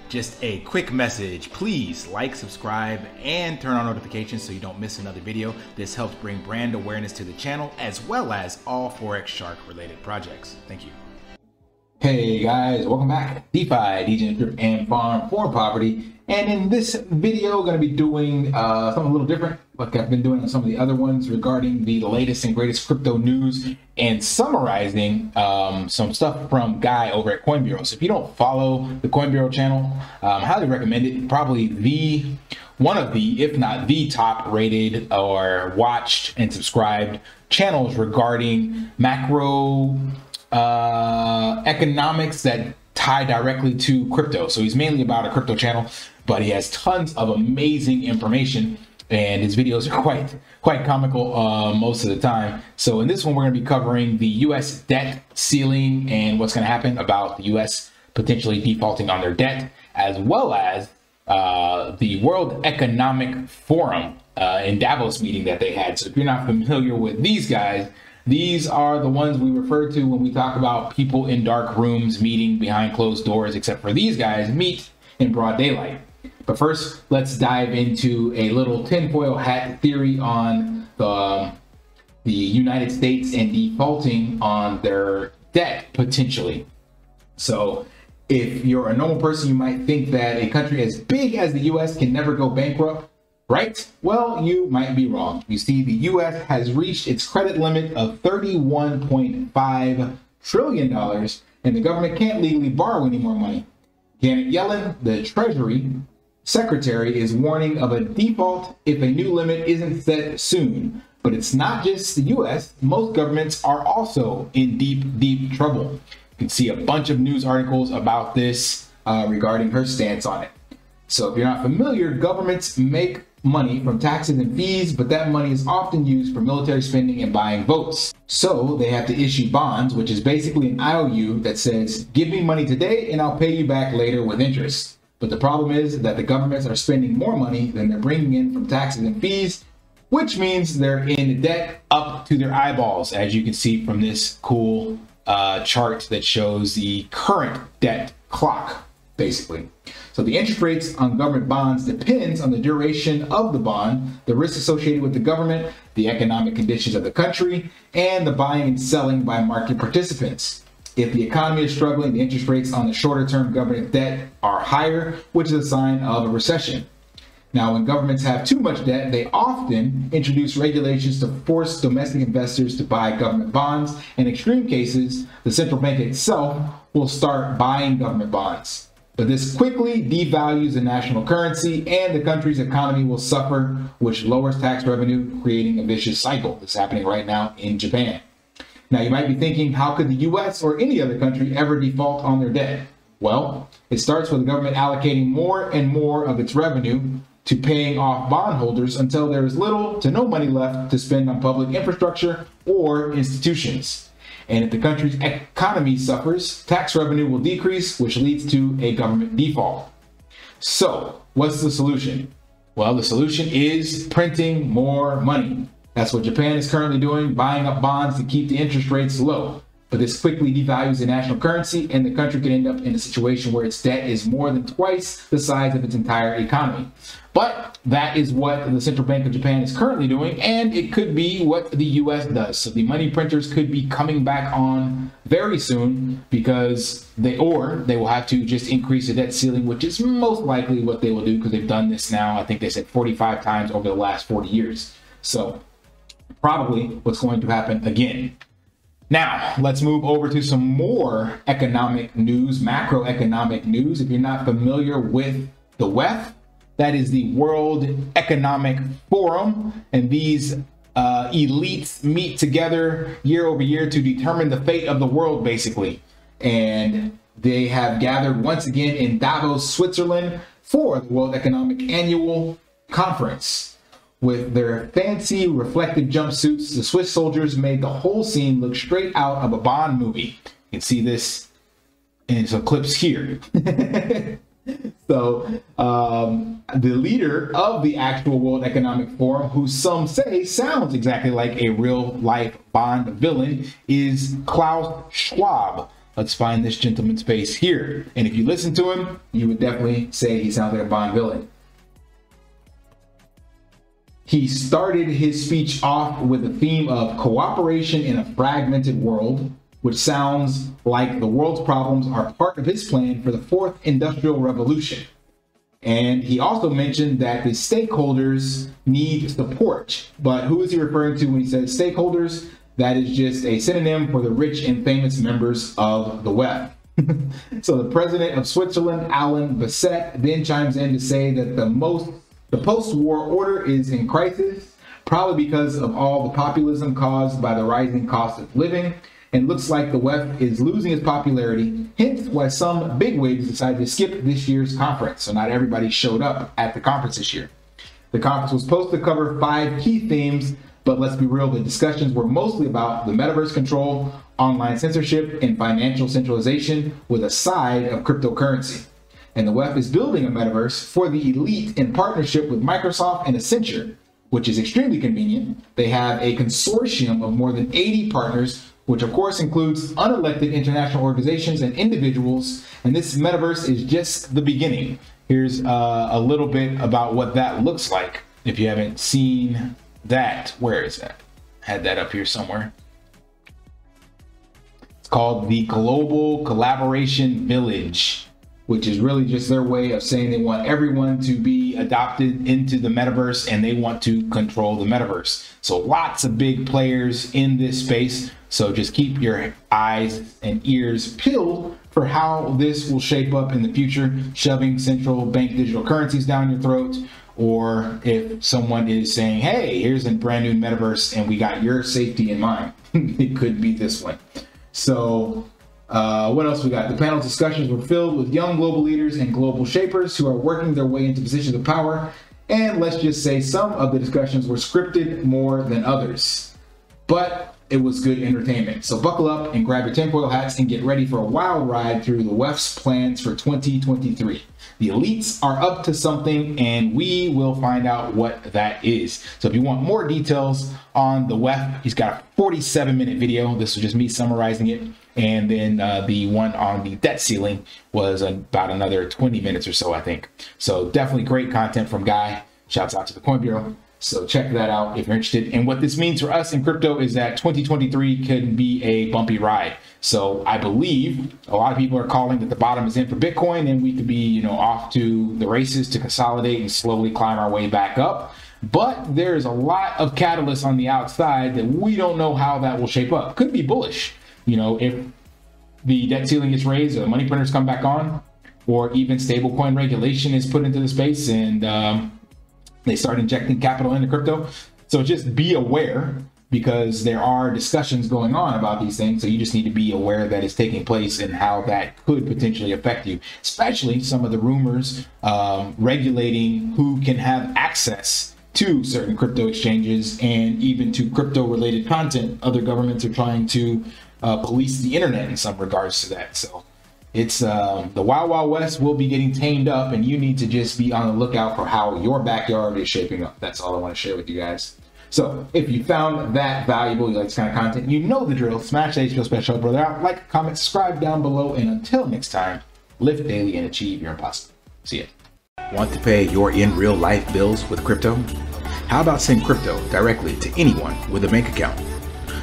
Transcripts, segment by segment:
Just a quick message, please like, subscribe, and turn on notifications so you don't miss another video. This helps bring brand awareness to the channel as well as all Forex Shark related projects. Thank you. Hey guys, welcome back. DeFi, degens, and farm for property. And in this video, going to be doing something a little different, like I've been doing on some of the other ones regarding the latest and greatest crypto news and summarizing some stuff from Guy over at Coin Bureau. So if you don't follow the Coin Bureau channel, highly recommend it. Probably one of the, if not the top rated or watched and subscribed channels regarding macro economics that tie directly to crypto. So he's mainly about a crypto channel, but he has tons of amazing information and his videos are quite comical most of the time. So in this one, we're going to be covering the US debt ceiling and what's going to happen about the US potentially defaulting on their debt, as well as the World Economic Forum in Davos meeting that they had. So if you're not familiar with these guys, these are the ones we refer to when we talk about people in dark rooms meeting behind closed doors, except for these guys meet in broad daylight. But first, let's dive into a little tinfoil hat theory on the United States and defaulting on their debt potentially. So if you're a normal person, you might think that a country as big as the US can never go bankrupt. Right? Well, you might be wrong. You see, the U.S. has reached its credit limit of $31.5 trillion, and the government can't legally borrow any more money. Janet Yellen, the Treasury Secretary, is warning of a default if a new limit isn't set soon. But it's not just the U.S. Most governments are also in deep trouble. You can see a bunch of news articles about this regarding her stance on it. So if you're not familiar, governments make money from taxes and fees, but that money is often used for military spending and buying votes. So they have to issue bonds, which is basically an IOU that says, give me money today and I'll pay you back later with interest. But the problem is that the governments are spending more money than they're bringing in from taxes and fees, which means they're in debt up to their eyeballs, as you can see from this cool chart that shows the current debt clock, basically. So the interest rates on government bonds depends on the duration of the bond, the risk associated with the government, the economic conditions of the country, and the buying and selling by market participants. If the economy is struggling, the interest rates on the shorter term government debt are higher, which is a sign of a recession. Now, when governments have too much debt, they often introduce regulations to force domestic investors to buy government bonds. In extreme cases, the central bank itself will start buying government bonds. But this quickly devalues the national currency and the country's economy will suffer, which lowers tax revenue, creating a vicious cycle. This is happening right now in Japan. Now, you might be thinking, how could the US or any other country ever default on their debt? Well, it starts with the government allocating more and more of its revenue to paying off bondholders until there is little to no money left to spend on public infrastructure or institutions. And if the country's economy suffers, tax revenue will decrease, which leads to a government default. So what's the solution? Well, the solution is printing more money. That's what Japan is currently doing, buying up bonds to keep the interest rates low. But this quickly devalues the national currency, and the country could end up in a situation where its debt is more than twice the size of its entire economy. But that is what the Central Bank of Japan is currently doing, and it could be what the US does. So the money printers could be coming back on very soon because they will have to just increase the debt ceiling, which is most likely what they will do because they've done this now, I think they said 45 times over the last 40 years. So probably what's going to happen again. Now, let's move over to some more economic news, macroeconomic news. If you're not familiar with the WEF, that is the World Economic Forum, and these elites meet together year over year to determine the fate of the world, basically. And they have gathered once again in Davos, Switzerland for the World Economic Annual Conference. With their fancy reflective jumpsuits, the Swiss soldiers made the whole scene look straight out of a Bond movie. You can see this in some clips here. So the leader of the actual World Economic Forum, who some say sounds exactly like a real life Bond villain, is Klaus Schwab. Let's find this gentleman's face here. And if you listen to him, you would definitely say he sounds like a Bond villain. He started his speech off with a theme of cooperation in a fragmented world, which sounds like the world's problems are part of his plan for the fourth industrial revolution. And he also mentioned that the stakeholders need support. But who is he referring to when he says stakeholders? That is just a synonym for the rich and famous members of the WEF. So the president of Switzerland, Alain Berset, then chimes in to say that the post-war order is in crisis, probably because of all the populism caused by the rising cost of living. And looks like the WEF is losing its popularity, hence why some bigwigs decided to skip this year's conference. So not everybody showed up at the conference this year. The conference was supposed to cover 5 key themes, but let's be real, the discussions were mostly about the metaverse control, online censorship, and financial centralization with a side of cryptocurrency. And the WEF is building a metaverse for the elite in partnership with Microsoft and Accenture, which is extremely convenient. They have a consortium of more than 80 partners, which of course includes unelected international organizations and individuals. And this metaverse is just the beginning. Here's a little bit about what that looks like. If you haven't seen that, where is that? Had that up here somewhere. It's called the Global Collaboration Village, which is really just their way of saying they want everyone to be adopted into the metaverse and they want to control the metaverse. So lots of big players in this space. So just keep your eyes and ears peeled for how this will shape up in the future, shoving central bank digital currencies down your throat, or if someone is saying, hey, here's a brand new metaverse and we got your safety in mind. It could be this one. So what else we got? The panel discussions were filled with young global leaders and global shapers who are working their way into positions of power. And let's just say some of the discussions were scripted more than others, but it was good entertainment. So buckle up and grab your tinfoil hats and get ready for a wild ride through the WEF's plans for 2023. The elites are up to something and we will find out what that is. So if you want more details on the WEF, he's got a 47-minute video. This was just me summarizing it. And then the one on the debt ceiling was about another 20 minutes or so, I think. So definitely great content from Guy. Shouts out to the Coin Bureau. So check that out if you're interested. And what this means for us in crypto is that 2023 can be a bumpy ride. So I believe a lot of people are calling that the bottom is in for Bitcoin and we could be, off to the races to consolidate and slowly climb our way back up. But there's a lot of catalysts on the outside that we don't know how that will shape up. Could be bullish. If the debt ceiling gets raised or the money printers come back on, or even stablecoin regulation is put into the space and they start injecting capital into crypto. So just be aware, because there are discussions going on about these things. So you just need to be aware that it's taking place and how that could potentially affect you, especially some of the rumors regulating who can have access to certain crypto exchanges and even to crypto related content. Other governments are trying to police the internet in some regards to that. So it's the Wild Wild West will be getting tamed up, and you need to just be on the lookout for how your backyard is shaping up. That's all I want to share with you guys. So if you found that valuable, you like this kind of content, you know the drill. Smash that HBO special brother out, like, comment, subscribe down below, and until next time, live daily and achieve your impossible. See ya. Want to pay your in real life bills with crypto? How about send crypto directly to anyone with a bank account?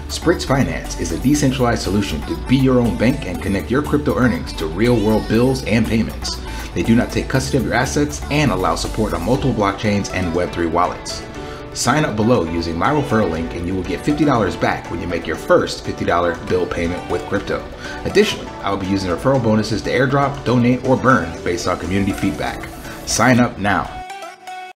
Spritz Finance is a decentralized solution to be your own bank and connect your crypto earnings to real-world bills and payments. They do not take custody of your assets and allow support on multiple blockchains and Web3 wallets. Sign up below using my referral link and you will get $50 back when you make your first $50 bill payment with crypto. Additionally, I will be using referral bonuses to airdrop, donate, or burn based on community feedback. Sign up now.